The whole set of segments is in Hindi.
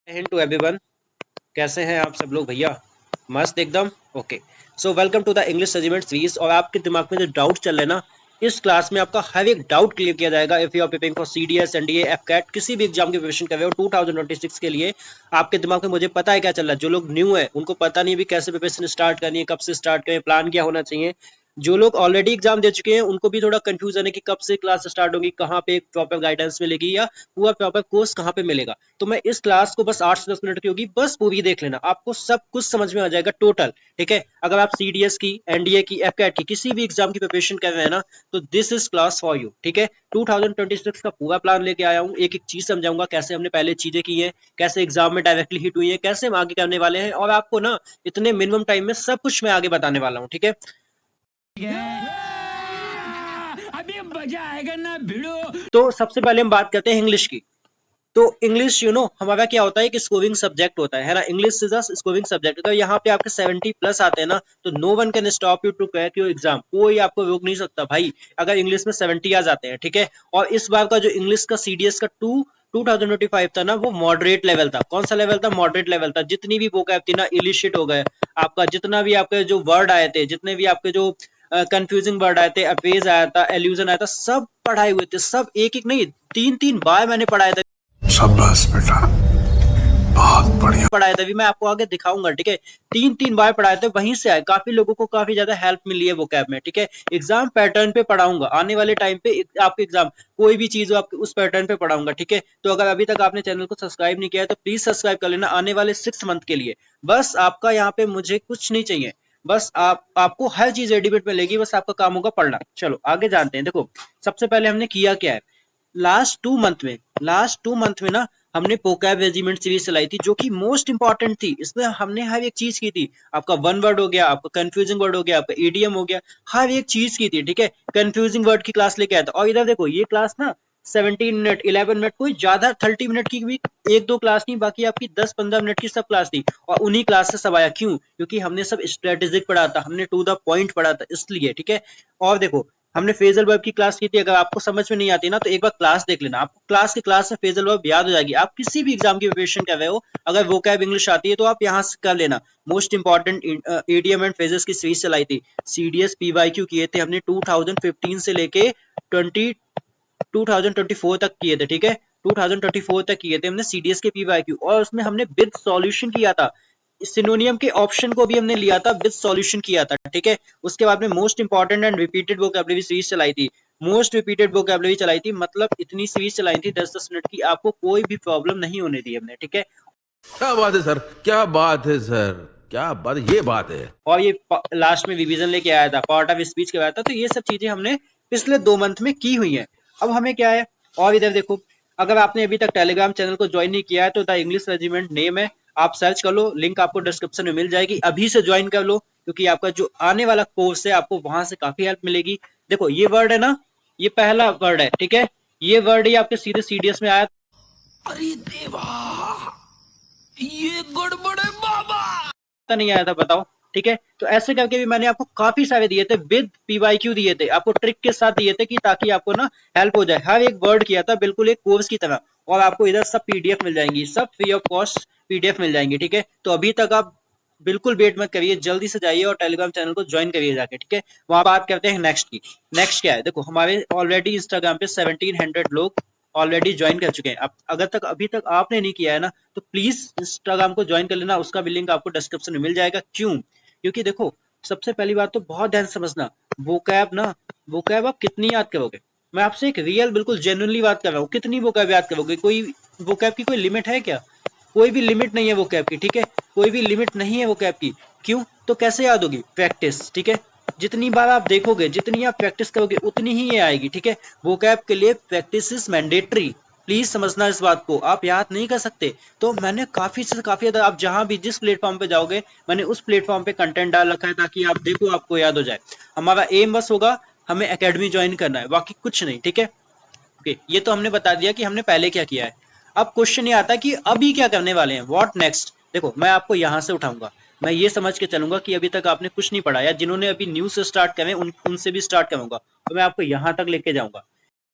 Hind to everyone. कैसे हैं आप सब लोग भैया? मस्त एकदम। Okay, so welcome to the English regiment series. और आपके दिमाग में जो डाउट चल रहे हैं ना, इस क्लास में आपका हर एक डाउट क्लियर किया जाएगा। If you are preparing for CDS, NDA, AFCAT, किसी भी एग्जाम की प्रिपरेशन कर रहे हो 2026 के लिए, आपके दिमाग में मुझे पता है क्या चल रहा है। जो लोग न्यू है उनको पता नहीं भी कैसे प्रिपरेशन स्टार्ट करनी है, कब से स्टार्ट करें, प्लान क्या होना चाहिए। जो लोग ऑलरेडी एग्जाम दे चुके हैं उनको भी थोड़ा कंफ्यूजन है कि कब से क्लास स्टार्ट होगी, कहाँ पे प्रॉपर गाइडेंस मिलेगी या पूरा प्रॉपर कोर्स कहाँ पे मिलेगा। तो मैं इस क्लास को बस 8 से 10 मिनट की होगी, बस पूरी देख लेना, आपको सब कुछ समझ में आ जाएगा टोटल। ठीक है, अगर आप सीडीएस की, एनडीए की, एफकैट की किसी भी एग्जाम की प्रिपरेशन कर रहे हैं ना, तो this is class for you. ठीक है, 2026 का पूरा प्लान लेके आया हूँ। एक एक चीज समझाऊंगा, कैसे हमने पहले चीजें की हैं, कैसे एग्जाम में डायरेक्टली हिट हुई है, कैसे हम आगे करने वाले हैं, और आपको ना इतने मिनिमम टाइम में सब कुछ मैं आगे बताने वाला हूँ। ठीक है, अभी मजा आएगा ना भिड़ो। तो सबसे पहले हम बात करते हैं इंग्लिश की। तो इंग्लिश हमारा क्या होता है कि स्कोरिंग सब्जेक्ट होता है ना। English is a scoring subject. अगर यहाँ पे आपके 70 प्लस आते हैं ना, तो no one can stop you to crack your exam. कोई आपको रोक नहीं सकता भाई, अगर इंग्लिश में 70 आ जाते हैं। ठीक है, और इस बार का जो इंग्लिश का सीडीएस का 2025 था ना, वो मॉडरेट लेवल था। कौन सा लेवल था? मॉडरेट लेवल था। जितनी भी वोकैब थी ना, इलिशिट हो गए आपका, जितना भी आपके जो वर्ड आए थे, जितने भी आपके जो कंफ्यूजिंग वर्ड आए थे, अपेज आया था, एल्यूजन आया था, सब पढ़ाए हुए थे। सब एक एक नहीं, तीन तीन बार मैंने पढ़ाया था। शाबाश बेटा, बहुत बढ़िया पढ़ाया था। अभी मैं आपको आगे दिखाऊंगा। ठीक है, तीन तीन बार पढ़ाए थे, वहीं से आए। काफी लोगों को काफी ज्यादा हेल्प मिली है वो कैब में। ठीक है, एग्जाम पैटर्न पे पढ़ाऊंगा आने वाले टाइम पे। आपके एग्जाम कोई भी चीज हो, आपके उस पैटर्न पे पढ़ाऊंगा। ठीक है, तो अगर अभी तक आपने चैनल को सब्सक्राइब नहीं किया है तो प्लीज सब्सक्राइब कर लेना आने वाले 6 मंथ के लिए। बस आपका यहाँ पे मुझे कुछ नहीं चाहिए, बस आपको हर चीज रेडीमेड मिलेगी, बस आपका काम होगा पढ़ना। चलो आगे जानते हैं। देखो, सबसे पहले हमने किया क्या है। लास्ट 2 मंथ में ना, हमने पोकैब रेजिमेंट सीरीज चलाई थी, जो कि मोस्ट इंपॉर्टेंट थी। इसमें हमने हर एक चीज की थी। आपका वन वर्ड हो गया, आपका कंफ्यूजिंग वर्ड हो गया, आपका ईडीएम हो गया, हर एक चीज की थी। ठीक है, कंफ्यूजिंग वर्ड की क्लास लेके आया था। और इधर देखो, ये क्लास ना 17 मिनट 11 मिनट, कोई ज्यादा 30 मिनट की भी एक दो क्लास नहीं, बाकी आपकी 10-15 मिनट की सब क्लास थी। और उन्हीं क्लास से सब आया। क्यों? क्योंकि हमने सब स्ट्रेटेजिक पढ़ा था, हमने टू द पॉइंट पढ़ा था, इसलिए। ठीक है, और देखो, हमने फेजल वर्ब की क्लास की थी। अगर आपको समझ में नहीं आती ना, तो एक बार क्लास देख लेना, आपको क्लास में फेजल वर्ब याद हो जाएगी। आप किसी भी एग्जाम की प्रिपरेशन कर रहे हो, अगर वोकैब इंग्लिश आती है तो आप यहाँ से कर लेना। Most important EDM and phrases की सीरीज चलाई थी। सीडीएस पीवाईक्यू किए थे हमने 2015 से लेके 2024 तक किए थे। ठीक है, 2024 तक किए थे हमने सीडीएस के पीवाईक्यू, और उसमें हमने विद सॉल्यूशन किया था। सिनोनियम के ऑप्शन को भी हमने लिया था, विद सॉल्यूशन किया था। ठीक है, उसके बाद में most important and repeated vocabulary series चलाई थी। मोस्ट रिपीटेड वोकैबुलरी चलाई थी, मतलब इतनी सीरीज चलाई थी 10-10 मिनट की, आपको कोई भी प्रॉब्लम नहीं होने दी हमने। ठीक है, क्या बात है सर, क्या बात है सर, क्या बात, ये बात है। और ये लास्ट में रिवीजन लेके आया था, पार्ट ऑफ स्पीच करवाया था। तो ये सब चीजें हमने पिछले 2 मंथ में की हुई हैं। अब हमें क्या है, और इधर देखो, अगर आपने अभी तक टेलीग्राम चैनल को ज्वाइन नहीं किया है तो द इंग्लिश रेजिमेंट नेम है, आप सर्च कर लो, लिंक आपको डिस्क्रिप्शन में मिल जाएगी। अभी से ज्वाइन कर लो, क्योंकि आपका जो आने वाला कोर्स है आपको वहां से काफी हेल्प मिलेगी। देखो, ये वर्ड है ना, ये पहला वर्ड है। ठीक है, ये वर्ड ही आपके सीधे सीडीएस में आया। अरे देवा, ये गड़बड़ है बाबा, नहीं आया था बताओ। ठीक है, तो ऐसे करके भी मैंने आपको काफी सारे दिए थे, विद पीवाईक्यू दिए थे, आपको ट्रिक के साथ दिए थे, कि ताकि आपको ना हेल्प हो जाए। हर एक वर्ड किया था बिल्कुल एक कोर्स की तरह। और आपको इधर सब पीडीएफ मिल जाएंगी, सब फ्री ऑफ कॉस्ट पीडीएफ मिल जाएंगी। ठीक है, तो अभी तक आप बिल्कुल वेट मत करिए, जल्दी से जाइए और टेलीग्राम चैनल को ज्वाइन करिए जाके। ठीक है, वहां बात करते हैं नेक्स्ट की। नेक्स्ट क्या है, देखो, हमारे ऑलरेडी इंस्टाग्राम पे 1700 लोग ऑलरेडी ज्वाइन कर चुके हैं। अब अगर अभी तक आपने नहीं किया है ना, तो प्लीज इंस्टाग्राम को ज्वाइन कर लेना, उसका भी लिंक आपको डिस्क्रिप्शन में मिल जाएगा। क्यों? क्योंकि देखो, सबसे पहली बात तो बहुत ध्यान समझना, वोकैब आप कितनी याद करोगे। मैं आपसे एक रियल बिल्कुल जेन्युइनली बात कर रहा हूँ, कितनी वोकैब याद करोगे? कोई वोकैब की कोई लिमिट है क्या? कोई भी लिमिट नहीं है वोकैब की। ठीक है, कोई भी लिमिट नहीं है वोकैब की। क्यों? तो कैसे याद होगी? प्रैक्टिस। ठीक है, जितनी बार आप देखोगे, जितनी आप प्रैक्टिस करोगे, उतनी ही ये आएगी। ठीक है, वोकैब के लिए प्रैक्टिस इज मैंडेटरी। प्लीज समझना इस बात को, आप याद नहीं कर सकते। तो मैंने काफी से काफी ज्यादा, आप जहां भी जिस प्लेटफॉर्म पे जाओगे, मैंने उस प्लेटफॉर्म पे कंटेंट डाल रखा है, ताकि आप देखो, आपको याद हो जाए। हमारा एम बस होगा, हमें एकेडमी ज्वाइन करना है, बाकी कुछ नहीं। ठीक है, ओके, ये तो हमने बता दिया कि हमने पहले क्या किया है। अब क्वेश्चन ये आता है कि अभी क्या करने वाले हैं, व्हाट नेक्स्ट। देखो, मैं आपको यहाँ से उठाऊंगा, मैं ये समझ के चलूंगा कि अभी तक आपने कुछ नहीं पढ़ा, या जिन्होंने अभी न्यू से स्टार्ट करे उनसे भी स्टार्ट करूंगा, तो मैं आपको यहाँ तक लेके जाऊंगा।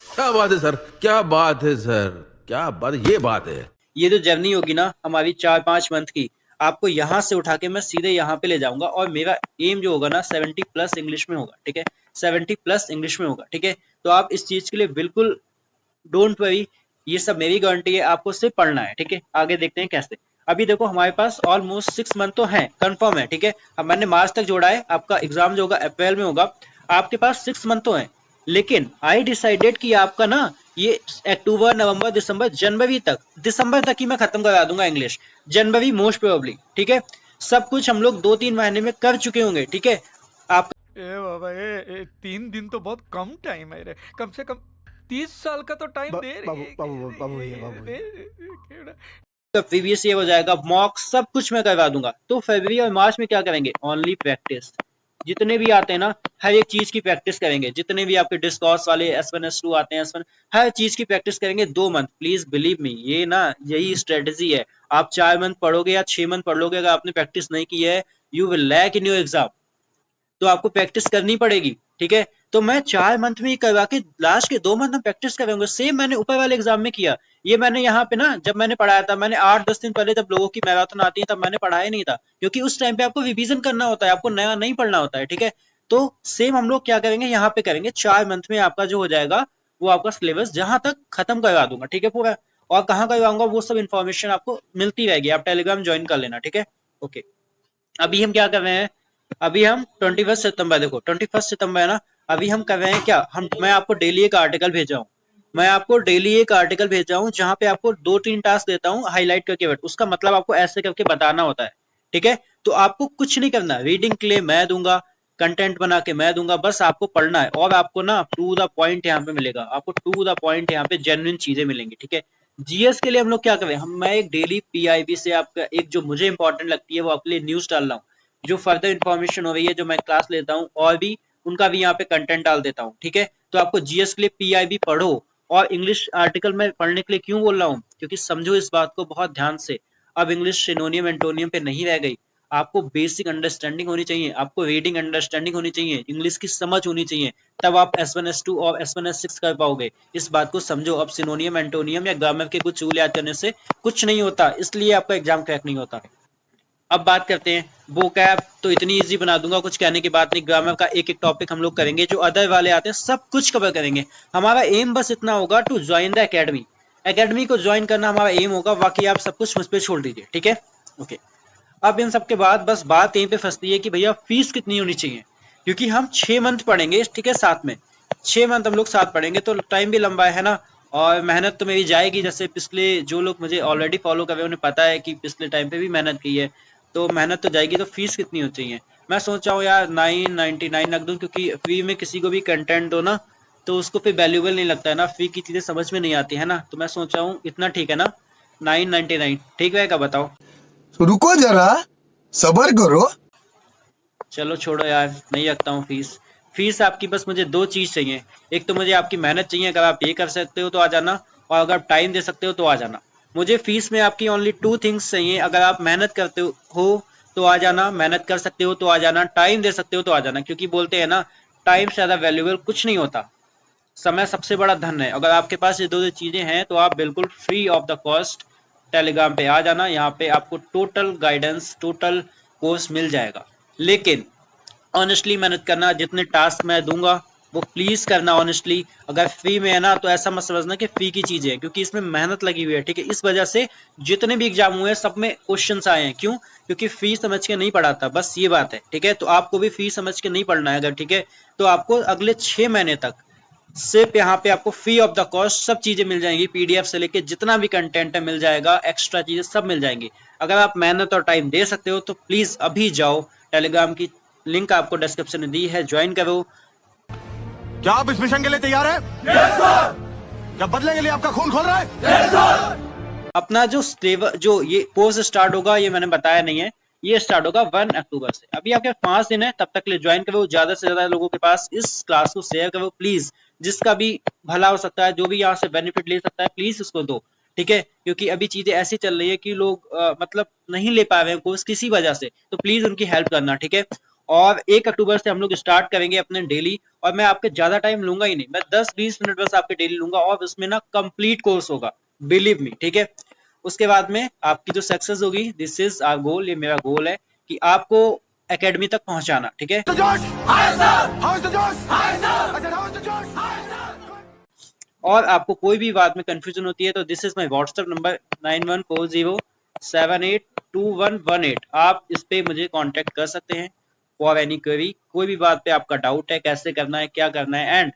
क्या बात है सर, क्या बात है सर, क्या बात, ये बात है। ये जो जर्नी होगी ना हमारी 4-5 मंथ की, आपको यहाँ से उठा के मैं सीधे यहाँ पे ले जाऊंगा और मेरा एम जो होगा ना 70+ इंग्लिश में होगा, ठीक है, 70+ इंग्लिश में होगा, ठीक है। तो आप इस चीज के लिए बिल्कुल डोंट वरी, ये सब मेरी गारंटी है, आपको सिर्फ पढ़ना है, ठीक है। आगे देखते हैं कैसे। अभी देखो हमारे पास ऑलमोस्ट 6 मंथ तो है, कंफर्म है, ठीक है। अब मैंने मार्च तक जोड़ा है, आपका एग्जाम जो होगा अप्रैल में होगा, आपके पास 6 मंथ तो है। लेकिन आई डिसाइडेड कि आपका ना ये अक्टूबर नवंबर दिसंबर जनवरी तक, दिसंबर तक ही मैं खत्म करा दूंगा इंग्लिश, जनवरी मोस्ट प्रोबेबली, ठीक है। सब कुछ हम लोग 2-3 महीने में कर चुके होंगे, ठीक है। आप ए बाबा, 3 दिन तो बहुत कम टाइम है रे। कम से कम 30 साल का तो टाइम दे रे। बाबू भैया, बाबू का प्रीवियस ईयर हो जाएगा, मॉक सब कुछ मैं करवा दूंगा। तो फरवरी और मार्च में क्या करेंगे, ओनली प्रैक्टिस, जितने भी आते हैं ना हर एक चीज की प्रैक्टिस करेंगे, जितने भी आपके डिस्कॉर्स वाले S1 S2 आते हैं, S1 हर चीज की प्रैक्टिस करेंगे 2 मंथ। प्लीज बिलीव मी, ये ना यही स्ट्रेटेजी है। आप 4 मंथ पढ़ोगे या 6 मंथ पढ़ लोगे, अगर आपने प्रैक्टिस नहीं की है, you will lack in your exam. तो आपको प्रैक्टिस करनी पड़ेगी, ठीक है। तो मैं 4 मंथ में ही करवा के लास्ट के 2 मंथ में प्रैक्टिस करूंगा। सेम मैंने ऊपर वाले एग्जाम में किया। ये मैंने यहाँ पे ना जब मैंने पढ़ाया था, मैंने 8-10 दिन पहले जब लोगों की मैराथन आती है तब मैंने पढ़ाया नहीं था, क्योंकि उस टाइम पे आपको रिवीजन करना होता है, आपको नया नहीं पढ़ना होता है, ठीक है। तो सेम हम लोग क्या करेंगे यहाँ पे करेंगे, 4 मंथ में आपका जो हो जाएगा वो आपका सिलेबस जहां तक खत्म करवा दूंगा, ठीक है पूरा। और कहाँ करवाऊंगा वो सब इन्फॉर्मेशन आपको मिलती रहेगी, आप टेलीग्राम ज्वाइन कर लेना, ठीक है। ओके, अभी हम क्या कर रहे हैं, अभी हम 21 सितंबर, देखो 21 सितंबर है ना, अभी हम कर रहे हैं क्या, मैं आपको डेली एक आर्टिकल भेजा हूँ, मैं आपको डेली एक आर्टिकल भेजा हूँ जहां पे आपको 2-3 टास्क देता हूँ हाईलाइट करके, बट उसका मतलब आपको ऐसे करके बताना होता है, ठीक है। तो आपको कुछ नहीं करना, रीडिंग के लिए मैं दूंगा, कंटेंट बना के मैं दूंगा, बस आपको पढ़ना है। और आपको ना टू द पॉइंट यहाँ पे मिलेगा, आपको टू द पॉइंट यहाँ पे जेन्युइन चीजें मिलेंगी, ठीक है। जीएस के लिए हम लोग क्या करें, मैं एक डेली पीआईबी से आपका एक जो मुझे इंपॉर्टेंट लगती है वो आपके लिए न्यूज डाल रहा हूँ, जो फर्दर इन्फॉर्मेशन हो रही है, जो मैं क्लास लेता हूँ और भी उनका भी यहाँ पे कंटेंट डाल देता हूँ, ठीक है। तो आपको जीएस के लिए पीआईबी पढ़ो। और इंग्लिश आर्टिकल में पढ़ने के लिए क्यों बोल रहा हूँ, क्योंकि समझो इस बात को बहुत ध्यान से, अब इंग्लिश सिनोनियम एंटोनियम पे नहीं रह गई। आपको बेसिक अंडरस्टैंडिंग होनी चाहिए, आपको रीडिंग अंडरस्टैंडिंग होनी चाहिए, इंग्लिश की समझ होनी चाहिए, तब आप S1 S2 और S1 S6 कर पाओगे। इस बात को समझो। अब सिनोनियम एंटोनियम या ग्रामर के कुछ रूल याद करने से कुछ नहीं होता, इसलिए आपका एग्जाम क्रैक नहीं होता। अब बात करते हैं वोकैब, तो इतनी इजी बना दूंगा, कुछ कहने की बात नहीं। ग्रामर का एक एक टॉपिक हम लोग करेंगे, जो अदर वाले आते हैं सब कुछ कवर करेंगे। हमारा एम बस इतना होगा to join the academy, academy को ज्वाइन करना हमारा एम होगा, बाकी आप सब कुछ मुझ पर छोड़ दीजिए, ठीक है। ओके, अब इन सब के बाद बस बात यहीं पे फंसती है कि भैया फीस कितनी होनी चाहिए, क्योंकि हम 6 मंथ पढ़ेंगे, ठीक है, साथ में 6 मंथ हम लोग साथ पढ़ेंगे, तो टाइम भी लंबा है ना, और मेहनत तो मेरी जाएगी। जैसे पिछले जो लोग मुझे ऑलरेडी फॉलो कर रहे हैं उन्हें पता है कि पिछले टाइम पे भी मेहनत की है, तो मेहनत तो जाएगी। तो फीस कितनी होनी चाहिए, मैं सोच रहा हूँ यार 999 रख दूं, क्योंकि फ्री में किसी को भी कंटेंट दो ना तो उसको फिर वैल्यूबल नहीं लगता है ना, फ्री की चीजें समझ में नहीं आती है ना, तो मैं सोच रहा हूँ इतना ठीक है ना, 999 ठीक रहेगा, बताओ। रुको जरा, सबर करो। चलो छोड़ो यार, नहीं रखता हूँ फीस। फीस आपकी बस मुझे 2 चीज चाहिए, एक तो मुझे आपकी मेहनत चाहिए, अगर आप ये कर सकते हो तो आ जाना, और अगर आप टाइम दे सकते हो तो आ जाना। मुझे फीस में आपकी ओनली 2 थिंग्स चाहिए, अगर आप मेहनत करते हो तो आ जाना, मेहनत कर सकते हो तो आ जाना, टाइम दे सकते हो तो आ जाना, क्योंकि बोलते हैं ना टाइम से ज्यादा वैल्यूएबल कुछ नहीं होता, समय सबसे बड़ा धन है। अगर आपके पास ये 2 चीजें हैं तो आप बिल्कुल free of the cost Telegram पे आ जाना, यहाँ पे आपको टोटल गाइडेंस, टोटल कोर्स मिल जाएगा। लेकिन ऑनेस्टली मेहनत करना, जितने टास्क मैं दूंगा वो प्लीज करना ऑनेस्टली। अगर फ्री में है ना तो ऐसा मत समझना कि फ्री की चीजें है, क्योंकि इसमें मेहनत लगी हुई है, ठीक है। इस वजह से जितने भी एग्जाम हुए हैं सब में क्वेश्चंस आए हैं, क्यों, क्योंकि फी समझ के नहीं पढ़ा था, बस ये बात है, ठीक है। तो आपको भी फी समझ के नहीं पढ़ना है अगर, ठीक है, तो आपको अगले 6 महीने तक सिर्फ यहाँ पे आपको फ्री ऑफ द कॉस्ट सब चीजें मिल जाएंगी, पीडीएफ से लेके जितना भी कंटेंट है मिल जाएगा, एक्स्ट्रा चीजें सब मिल जाएंगी। अगर आप मेहनत और टाइम दे सकते हो तो प्लीज अभी जाओ, टेलीग्राम की लिंक आपको डिस्क्रिप्शन में दी है, ज्वाइन करो। क्या आप इस मिशन के लिए तैयार हैं? Yes sir. क्या बदले के लिए आपका खून खोल रहा है? Yes sir. अपना जो ये कोर्स स्टार्ट होगा, ये मैंने बताया नहीं है, ये स्टार्ट होगा 1 अक्टूबर से। अभी आपके 5 दिन है, तब तक के लिए ज्वाइन करो, ज्यादा से ज्यादा लोगों के पास इस क्लास को शेयर करो प्लीज, जिसका भी भला हो सकता है, जो भी यहाँ से बेनिफिट ले सकता है प्लीज उसको दो, ठीक है। क्योंकि अभी चीजें ऐसी चल रही है कि लोग मतलब नहीं ले पा रहे हैं कोर्स किसी वजह से, तो प्लीज उनकी हेल्प करना, ठीक है। और 1 अक्टूबर से हम लोग स्टार्ट करेंगे अपने डेली, और मैं आपके ज्यादा टाइम लूंगा ही नहीं, मैं 10-20 मिनट बस आपके डेली लूंगा, और उसमें ना कंप्लीट कोर्स होगा, बिलीव मी, ठीक है। उसके बाद में आपकी जो सक्सेस होगी, दिस इज आवर गोल, ये मेरा गोल है कि आपको एकेडमी तक पहुंचाना, ठीक है। तो josh high sir, how is the josh high sir, I said how is the josh high sir. और आपको कोई भी बात में कंफ्यूजन होती है तो this is my WhatsApp number 9140782118। आप इस पे मुझे कांटेक्ट कर सकते हैं फॉर एनी क्वेरी, कोई भी बात पे आपका डाउट है, कैसे करना है, क्या करना है। एंड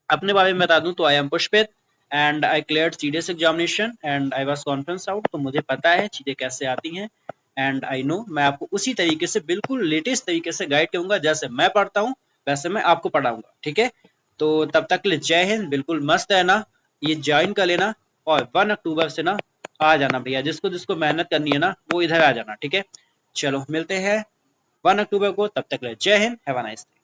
अपने बारे में बता दूं तो आई एम पुष्पित and I cleared CDS examination and I was confidence out. तो मुझे पता है चीजें कैसे आती हैं एंड आई नो मैं आपको उसी तरीके से बिल्कुल लेटेस्ट तरीके से गाइड करूंगा, जैसे मैं पढ़ता हूँ वैसे मैं आपको पढ़ाऊंगा, ठीक है। तो तब तक के लिए जय हिंद, बिल्कुल मस्त है ना, ये ज्वाइन कर लेना और 1 अक्टूबर से ना आ जाना भैया, जिसको जिसको मेहनत करनी है ना वो इधर आ जाना, ठीक है। चलो मिलते हैं 1 अक्टूबर को, तब तक के लिए जय Hind, have a nice day.